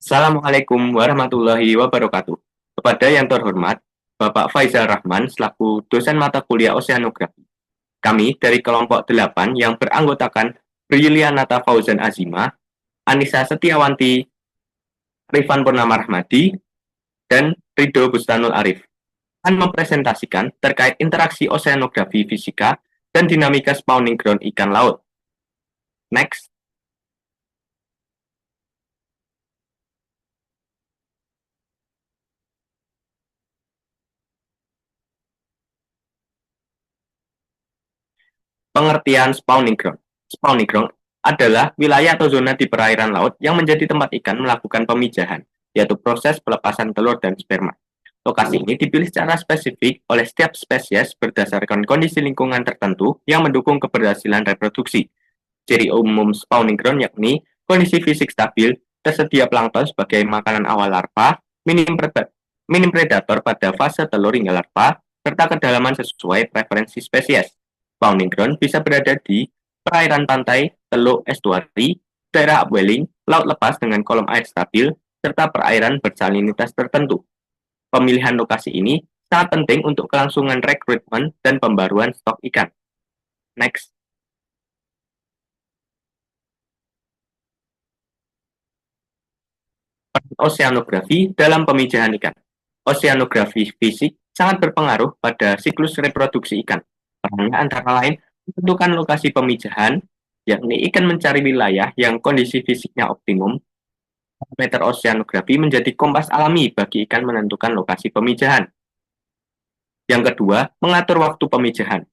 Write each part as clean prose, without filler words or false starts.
Assalamualaikum warahmatullahi wabarakatuh. Kepada yang terhormat, Bapak Faizal Rahman selaku dosen mata kuliah Oseanografi. Kami dari kelompok 8 yang beranggotakan Brilianata Fauzan Azima, Anissa Setiawanti, Rifan Purnama Rahmadi, dan Ridho Bustanul Arif akan mempresentasikan terkait interaksi oseanografi fisika dan dinamika spawning ground ikan laut. Next. Pengertian spawning ground. Spawning ground adalah wilayah atau zona di perairan laut yang menjadi tempat ikan melakukan pemijahan, yaitu proses pelepasan telur dan sperma. Lokasi ini dipilih secara spesifik oleh setiap spesies berdasarkan kondisi lingkungan tertentu yang mendukung keberhasilan reproduksi. Ciri umum spawning ground yakni kondisi fisik stabil, tersedia plankton sebagai makanan awal larva, minim predator pada fase telur hingga larva, serta kedalaman sesuai preferensi spesies. Spawning ground bisa berada di perairan pantai, teluk estuari, daerah upwelling, laut lepas dengan kolom air stabil, serta perairan bersalinitas tertentu. Pemilihan lokasi ini sangat penting untuk kelangsungan rekrutmen dan pembaruan stok ikan. Next. Oseanografi dalam pemijahan ikan. Oseanografi fisik sangat berpengaruh pada siklus reproduksi ikan. Perannya antara lain menentukan lokasi pemijahan, yakni ikan mencari wilayah yang kondisi fisiknya optimum. Parameter oseanografi menjadi kompas alami bagi ikan menentukan lokasi pemijahan. Yang kedua, mengatur waktu pemijahan.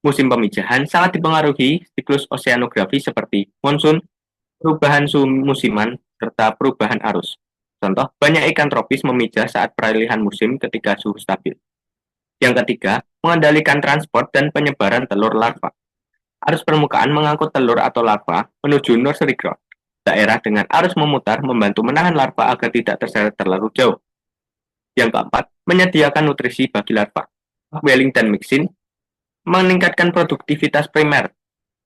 Musim pemijahan sangat dipengaruhi siklus oseanografi seperti monsun, perubahan suhu musiman, serta perubahan arus. Contoh, banyak ikan tropis memijah saat peralihan musim ketika suhu stabil. Yang ketiga, mengendalikan transport dan penyebaran telur larva. Arus permukaan mengangkut telur atau larva menuju nursery ground. Daerah dengan arus memutar membantu menahan larva agar tidak terseret terlalu jauh. Yang keempat, menyediakan nutrisi bagi larva. Whaling dan mixin meningkatkan produktivitas primer,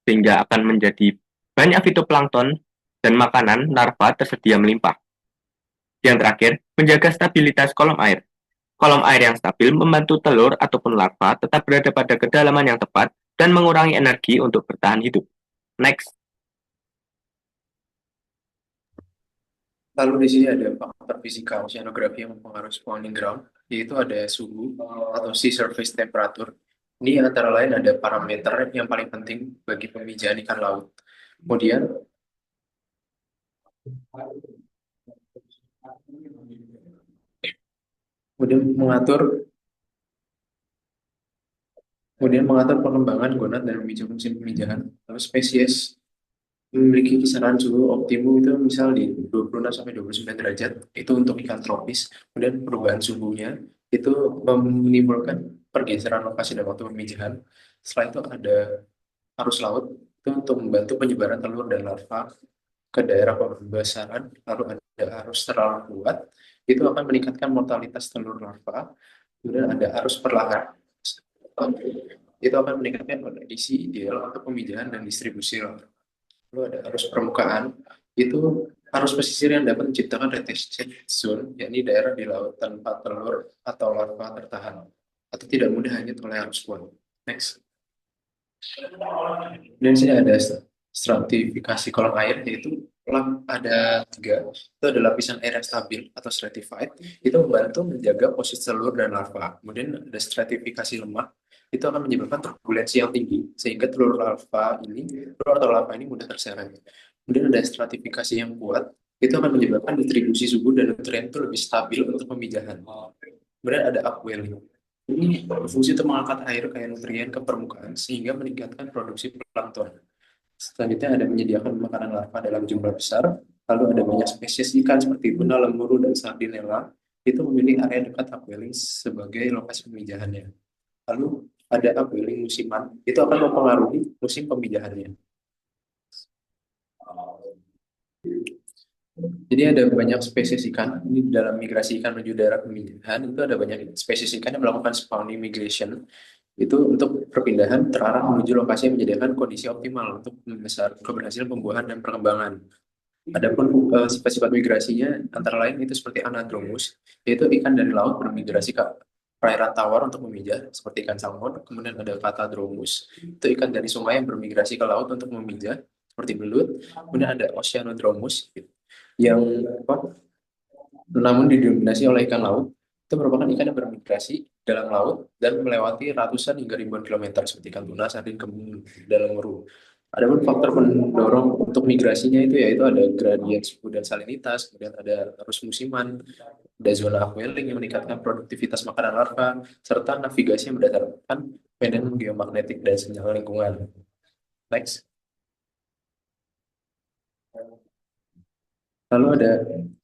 sehingga akan menjadi banyak fitoplankton dan makanan larva tersedia melimpah. Yang terakhir, menjaga stabilitas kolom air. Kolom air yang stabil membantu telur ataupun larva tetap berada pada kedalaman yang tepat dan mengurangi energi untuk bertahan hidup. Next. Lalu di sini ada faktor fisika oceanografi yang mempengaruhi spawning ground, yaitu ada suhu atau sea surface temperature. Ini antara lain ada parameter yang paling penting bagi pemijahan ikan laut. Kemudian mengatur pengembangan gonad dan memicu musim pemijahan. Lalu spesies memiliki kisaran suhu optimum itu misal di 26 sampai 29 derajat itu untuk ikan tropis. Kemudian perubahan suhunya itu menimbulkan pergeseran lokasi dan waktu pemijahan. Setelah itu ada arus laut itu untuk membantu penyebaran telur dan larva ke daerah pembesaran. Lalu ada arus terlalu kuat itu akan meningkatkan mortalitas telur larva. Kemudian ada arus perlahan itu akan meningkatkan kondisi ideal untuk pemijahan dan distribusi larva. Lalu ada arus permukaan, itu arus pesisir yang dapat menciptakan retention zone, yakni daerah di laut tanpa telur atau larva tertahan, atau tidak mudah hanyut oleh arus kuat. Next. Dan sini ada stratifikasi kolam air, yaitu ada tiga, itu ada lapisan air yang stabil atau stratified, itu membantu menjaga posisi telur dan larva. Kemudian ada stratifikasi lemah, itu akan menyebabkan turbulensi yang tinggi, sehingga telur atau larva ini mudah terseret. Kemudian ada stratifikasi yang kuat, itu akan menyebabkan distribusi suhu dan nutrien itu lebih stabil untuk pemijahan. Kemudian ada upwelling. Ini berfungsi untuk mengangkat air kayak nutrien ke permukaan sehingga meningkatkan produksi plankton. Selanjutnya ada menyediakan makanan larva dalam jumlah besar. Lalu ada banyak spesies ikan seperti tuna, lemuru, dan sardinella. Itu memilih area dekat upwelling sebagai lokasi pemijahannya. Lalu ada upwelling musiman. Itu akan mempengaruhi musim pemijahannya. Jadi ada banyak spesies ikan. Ini dalam migrasi ikan menuju daerah pemijahan, itu ada banyak spesies ikan yang melakukan spawning migration. Itu untuk perpindahan terarah menuju lokasi yang menyediakan kondisi optimal untuk keberhasilan pembuahan dan perkembangan. Adapun sifat-sifat migrasinya antara lain itu seperti anadromus, yaitu ikan dari laut bermigrasi ke perairan tawar untuk memijah, seperti ikan salmon. Kemudian ada catadromus, itu ikan dari sungai yang bermigrasi ke laut untuk memijah, seperti belut. Kemudian ada oceanodromus, yang apa, namun didominasi oleh ikan laut. Itu merupakan ikan yang bermigrasi dalam laut dan melewati ratusan hingga ribuan kilometer, seperti ikan tuna, sardin, kembung, dalam meru. Adapun faktor pendorong untuk migrasinya itu yaitu ada gradien suhu dan salinitas, kemudian ada arus musiman, ada zona upwelling yang meningkatkan produktivitas makanan larva, serta navigasi yang berdasarkan medan geomagnetik dan sinyal lingkungan. Next. Lalu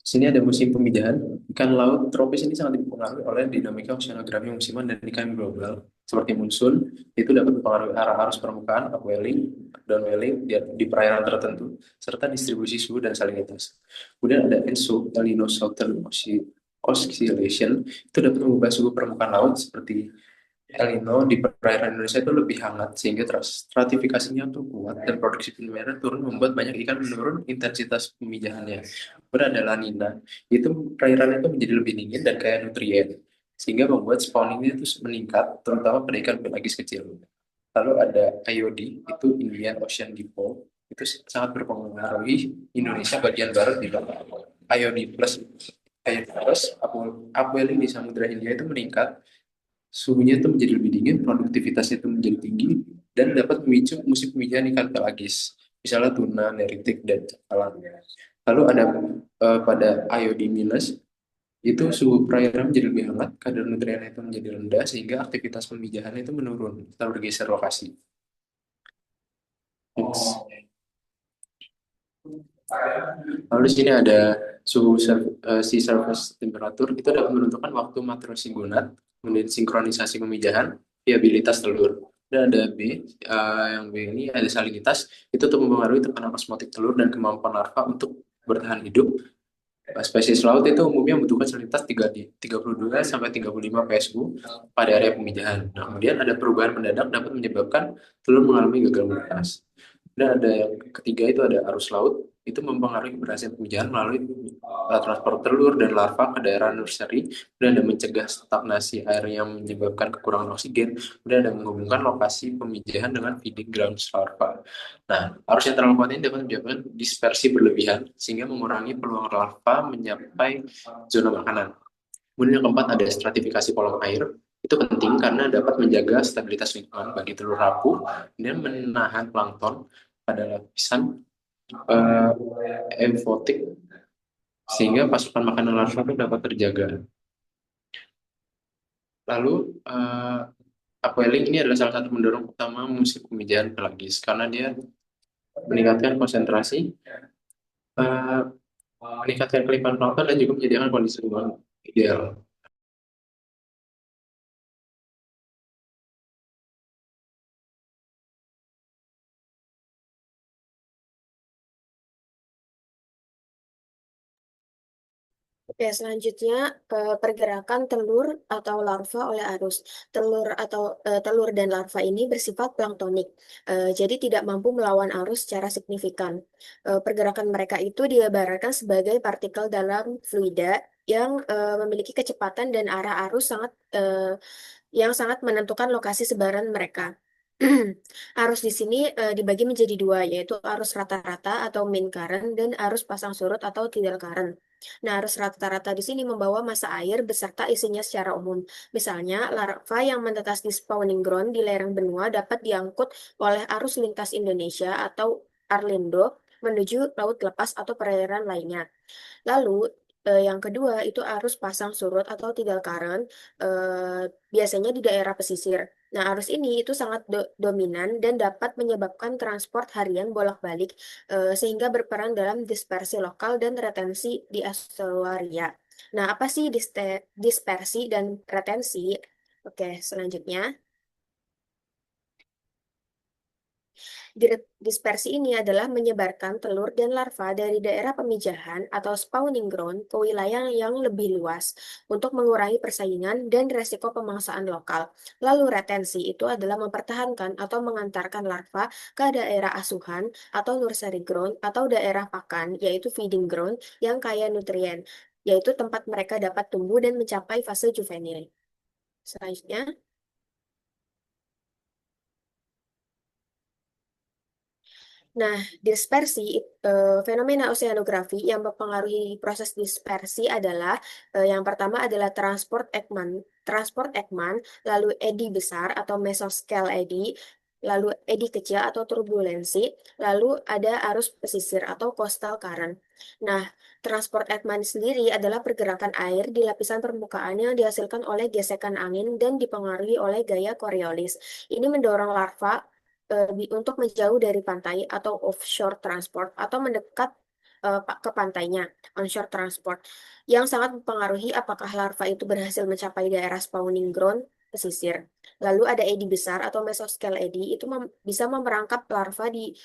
sini ada musim pemijahan. Ikan laut tropis ini sangat dipengaruhi oleh dinamika oceanografi musiman dan iklim global. Seperti monsun, itu dapat mempengaruhi arah arus permukaan, upwelling, downwelling di perairan tertentu, serta distribusi suhu dan salinitas. Kemudian ada ENSO, El Nino Southern Oscillation, itu dapat mengubah suhu permukaan laut seperti El Nino di perairan Indonesia itu lebih hangat sehingga stratifikasinya tuh kuat dan produksi primernya turun membuat banyak ikan menurun intensitas pemijahannya. Kemudian ada La Nina, itu perairan itu menjadi lebih dingin dan kaya nutrien sehingga membuat spawningnya itu meningkat terutama pada ikan pelagis kecil. Lalu ada IOD, itu Indian Ocean Dipole, itu sangat berpengaruhi Indonesia bagian barat di bawah. IOD plus upwelling di Samudra Hindia itu meningkat, suhunya itu menjadi lebih dingin, produktivitasnya itu menjadi tinggi, dan dapat memicu musim pemijahan ikan pelagis, misalnya tuna, neritik, dan cakalang. Lalu ada pada IOD minus, itu suhu perairan menjadi lebih hangat, kadar nutrien itu menjadi rendah, sehingga aktivitas pemijahan itu menurun atau bergeser lokasi. Lalu di sini ada sea surface temperature, itu dapat menentukan waktu makrosigonat, kemudian sinkronisasi pemijahan, viabilitas telur. Dan ada B, yang B ini ada salinitas, itu untuk mempengaruhi tekanan osmotik telur dan kemampuan larva untuk bertahan hidup. Spesies laut itu umumnya membutuhkan salinitas 32 sampai 35 PSU pada area pemijahan. Nah, kemudian ada perubahan mendadak dapat menyebabkan telur mengalami gagal menetas. Dan ada yang ketiga itu ada arus laut, itu mempengaruhi keberhasilan pemijahan melalui transport telur dan larva ke daerah nursery, dan ada mencegah stagnasi air yang menyebabkan kekurangan oksigen, dan ada menghubungkan lokasi pemijahan dengan feeding grounds larva. Nah, arus yang terlalu kuat ini dapat menyebabkan dispersi berlebihan, sehingga mengurangi peluang larva mencapai zona makanan. Kemudian yang keempat ada stratifikasi kolam air. Itu penting karena dapat menjaga stabilitas lingkungan bagi telur rapuh dan menahan plankton pada lapisan uh, emfotik sehingga pasokan makanan larva itu dapat terjaga. Lalu upwelling ini adalah salah satu pendorong utama musim pemijahan pelagis karena dia meningkatkan konsentrasi, uh, meningkatkan kelimpahan plankton dan juga menyediakan kondisi lingkungan ideal. Oke, selanjutnya pergerakan telur atau larva oleh arus. Telur dan larva ini bersifat planktonik, jadi tidak mampu melawan arus secara signifikan. Pergerakan mereka itu diibaratkan sebagai partikel dalam fluida yang memiliki kecepatan dan arah arus yang sangat menentukan lokasi sebaran mereka. Arus di sini dibagi menjadi dua, yaitu arus rata-rata atau mean current dan arus pasang surut atau tidal current. Nah, arus rata-rata di sini membawa massa air beserta isinya secara umum. Misalnya, larva yang menetas di spawning ground di lereng benua dapat diangkut oleh arus lintas Indonesia atau Arlindo menuju laut lepas atau perairan lainnya. Lalu yang kedua itu arus pasang surut atau tidal current, biasanya di daerah pesisir. Nah, arus ini itu sangat dominan dan dapat menyebabkan transport harian bolak-balik, sehingga berperan dalam dispersi lokal dan retensi di estuaria. Nah, apa sih dispersi dan retensi? Oke, selanjutnya. Dispersi ini adalah menyebarkan telur dan larva dari daerah pemijahan atau spawning ground ke wilayah yang lebih luas untuk mengurangi persaingan dan resiko pemangsaan lokal. Lalu retensi itu adalah mempertahankan atau mengantarkan larva ke daerah asuhan atau nursery ground atau daerah pakan, yaitu feeding ground yang kaya nutrien, yaitu tempat mereka dapat tumbuh dan mencapai fase juvenil. Selanjutnya, nah, fenomena oseanografi yang mempengaruhi proses dispersi adalah yang pertama adalah transport Ekman, lalu eddy besar atau mesoscale eddy, lalu eddy kecil atau turbulensi, lalu ada arus pesisir atau coastal current. Nah, transport Ekman sendiri adalah pergerakan air di lapisan permukaan yang dihasilkan oleh gesekan angin dan dipengaruhi oleh gaya Coriolis. Ini mendorong larva untuk menjauh dari pantai atau offshore transport atau mendekat ke pantainya, onshore transport, yang sangat mempengaruhi apakah larva itu berhasil mencapai daerah spawning ground pesisir. Lalu ada eddy besar atau mesoscale eddy itu bisa memerangkap larva di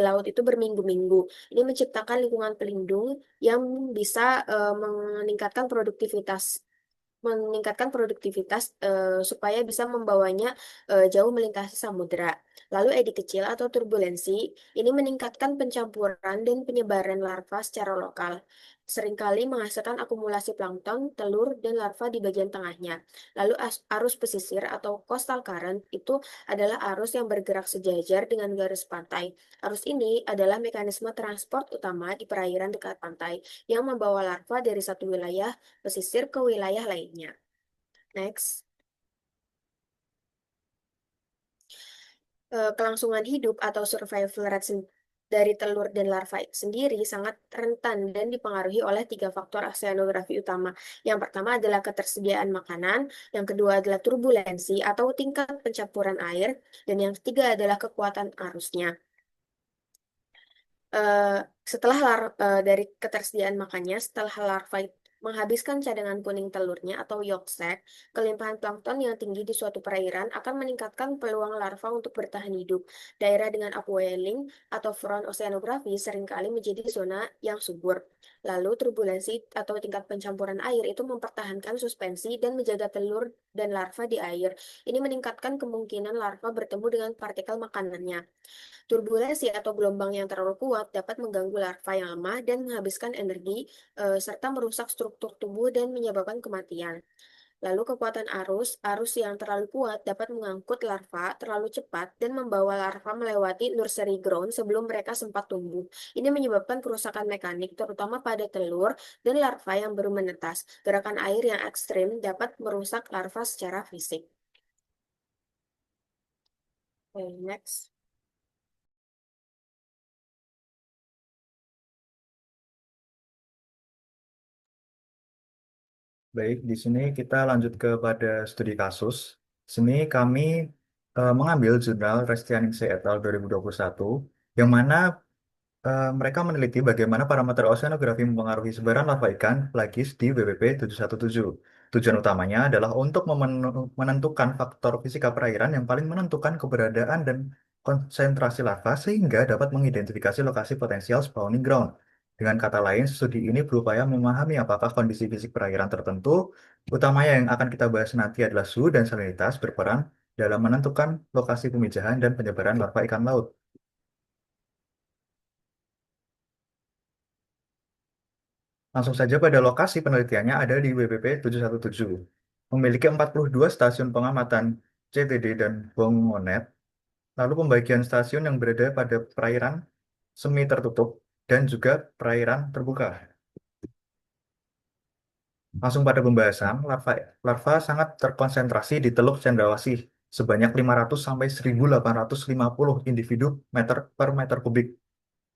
laut itu berminggu-minggu. Ini menciptakan lingkungan pelindung yang bisa meningkatkan produktivitas supaya bisa membawanya jauh melintasi samudera. Lalu edi kecil atau turbulensi ini meningkatkan pencampuran dan penyebaran larva secara lokal. Seringkali menghasilkan akumulasi plankton, telur, dan larva di bagian tengahnya. Lalu arus pesisir atau coastal current itu adalah arus yang bergerak sejajar dengan garis pantai. Arus ini adalah mekanisme transport utama di perairan dekat pantai yang membawa larva dari satu wilayah pesisir ke wilayah lainnya. Next. Kelangsungan hidup atau survival rate dari telur dan larva sendiri sangat rentan dan dipengaruhi oleh tiga faktor oseanografi utama. Yang pertama adalah ketersediaan makanan, yang kedua adalah turbulensi atau tingkat pencampuran air, dan yang ketiga adalah kekuatan arusnya. Eh, dari ketersediaan makannya, setelah larva menghabiskan cadangan kuning telurnya atau yolk sac, kelimpahan plankton yang tinggi di suatu perairan akan meningkatkan peluang larva untuk bertahan hidup. Daerah dengan upwelling atau front oceanography seringkali menjadi zona yang subur. Lalu turbulensi atau tingkat pencampuran air itu mempertahankan suspensi dan menjaga telur dan larva di air. Ini meningkatkan kemungkinan larva bertemu dengan partikel makanannya. Turbulensi atau gelombang yang terlalu kuat dapat mengganggu larva yang lemah dan menghabiskan energi, serta merusak struktur tubuh dan menyebabkan kematian. Lalu kekuatan arus yang terlalu kuat dapat mengangkut larva terlalu cepat dan membawa larva melewati nursery ground sebelum mereka sempat tumbuh. Ini menyebabkan kerusakan mekanik, terutama pada telur dan larva yang baru menetas. Gerakan air yang ekstrim dapat merusak larva secara fisik. Okay, next. Baik, di sini kita lanjut kepada studi kasus. Di sini kami mengambil jurnal Restianingsih et al. 2021, yang mana mereka meneliti bagaimana parameter oceanografi mempengaruhi sebaran larva ikan pelagis di WPP 717. Tujuan utamanya adalah untuk menentukan faktor fisika perairan yang paling menentukan keberadaan dan konsentrasi larva sehingga dapat mengidentifikasi lokasi potensial spawning ground. Dengan kata lain, studi ini berupaya memahami apakah kondisi fisik perairan tertentu, utamanya yang akan kita bahas nanti adalah suhu dan salinitas, berperan dalam menentukan lokasi pemijahan dan penyebaran larva ikan laut. Langsung saja pada lokasi penelitiannya ada di WPP 717. Memiliki 42 stasiun pengamatan CTD dan Bongonet, lalu pembagian stasiun yang berada pada perairan semi tertutup dan juga perairan terbuka. Langsung pada pembahasan, larva sangat terkonsentrasi di Teluk Cendrawasih sebanyak 500 sampai 1.850 individu per meter kubik.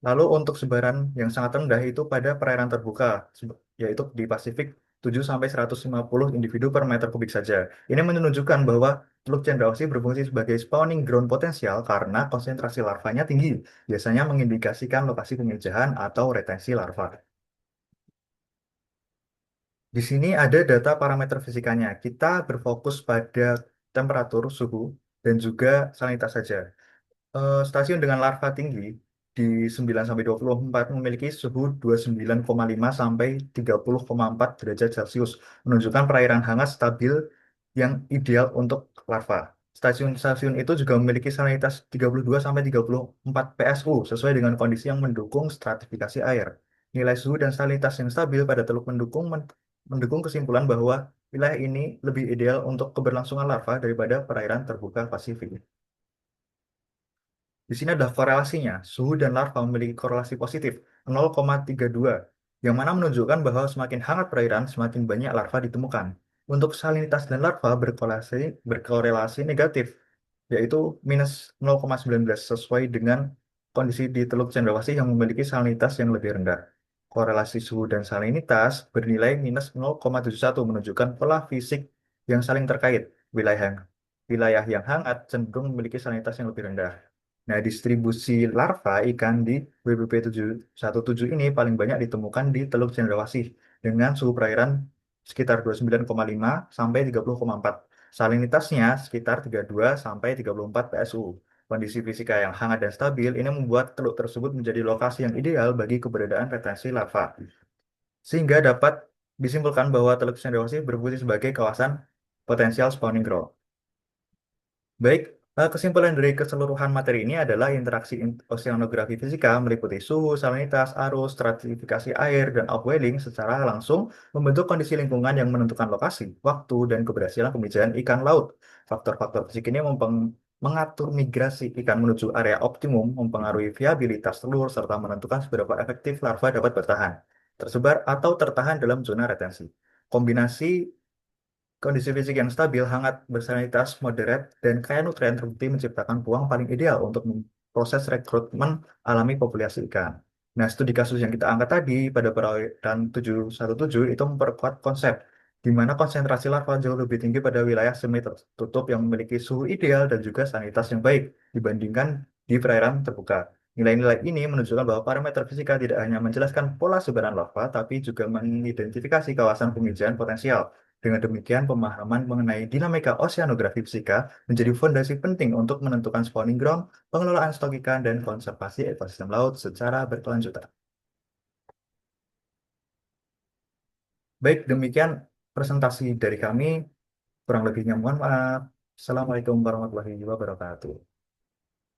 Lalu untuk sebaran yang sangat rendah itu pada perairan terbuka, yaitu di Pasifik 7 sampai 150 individu per meter kubik saja. Ini menunjukkan bahwa Teluk Cendrawasih berfungsi sebagai spawning ground potensial karena konsentrasi larvanya tinggi, biasanya mengindikasikan lokasi pemijahan atau retensi larva. Di sini ada data parameter fisikanya. Kita berfokus pada temperatur, suhu, dan juga salinitas saja. Stasiun dengan larva tinggi di 9 sampai 24 memiliki suhu 29,5 sampai 30,4 derajat Celcius, menunjukkan perairan hangat stabil yang ideal untuk larva. Stasiun-stasiun itu juga memiliki salinitas 32 sampai 34 PSU sesuai dengan kondisi yang mendukung stratifikasi air. Nilai suhu dan salinitas yang stabil pada teluk mendukung kesimpulan bahwa wilayah ini lebih ideal untuk keberlangsungan larva daripada perairan terbuka Pasifik. Di sini adalah korelasinya. Suhu dan larva memiliki korelasi positif 0,32, yang mana menunjukkan bahwa semakin hangat perairan, semakin banyak larva ditemukan. Untuk salinitas dan larva berkorelasi negatif, yaitu minus 0,19, sesuai dengan kondisi di Teluk Cendrawasih yang memiliki salinitas yang lebih rendah. Korelasi suhu dan salinitas bernilai minus 0,71, menunjukkan pola fisik yang saling terkait. Wilayah yang hangat cenderung memiliki salinitas yang lebih rendah. Nah, distribusi larva ikan di WPP 717 ini paling banyak ditemukan di Teluk Cendrawasih dengan suhu perairan sekitar 29,5 sampai 30,4. Salinitasnya sekitar 32 sampai 34 PSU. Kondisi fisika yang hangat dan stabil ini membuat teluk tersebut menjadi lokasi yang ideal bagi keberadaan retensi larva. Sehingga dapat disimpulkan bahwa Teluk Cendrawasih berfungsi sebagai kawasan potensial spawning ground. Baik, kesimpulan dari keseluruhan materi ini adalah interaksi oceanografi fisika meliputi suhu, salinitas, arus, stratifikasi air, dan upwelling secara langsung membentuk kondisi lingkungan yang menentukan lokasi, waktu, dan keberhasilan pemijahan ikan laut. Faktor-faktor fisik ini mengatur migrasi ikan menuju area optimum, mempengaruhi viabilitas telur, serta menentukan seberapa efektif larva dapat bertahan, tersebar, atau tertahan dalam zona retensi. Kombinasi kondisi fisik yang stabil, hangat, bersalinitas, moderat, dan kaya nutrien terbukti menciptakan peluang paling ideal untuk proses rekrutmen alami populasi ikan. Nah, studi kasus yang kita angkat tadi pada perairan 717 itu memperkuat konsep di mana konsentrasi larva jauh lebih tinggi pada wilayah semi tertutup yang memiliki suhu ideal dan juga sanitasi yang baik dibandingkan di perairan terbuka. Nilai-nilai ini menunjukkan bahwa parameter fisika tidak hanya menjelaskan pola sebaran larva, tapi juga mengidentifikasi kawasan pemijahan potensial. Dengan demikian, pemahaman mengenai dinamika oceanografi fisika menjadi fondasi penting untuk menentukan spawning ground, pengelolaan stok ikan, dan konservasi ekosistem laut secara berkelanjutan. Baik, demikian presentasi dari kami. Kurang lebihnya mohon maaf. Assalamualaikum warahmatullahi wabarakatuh.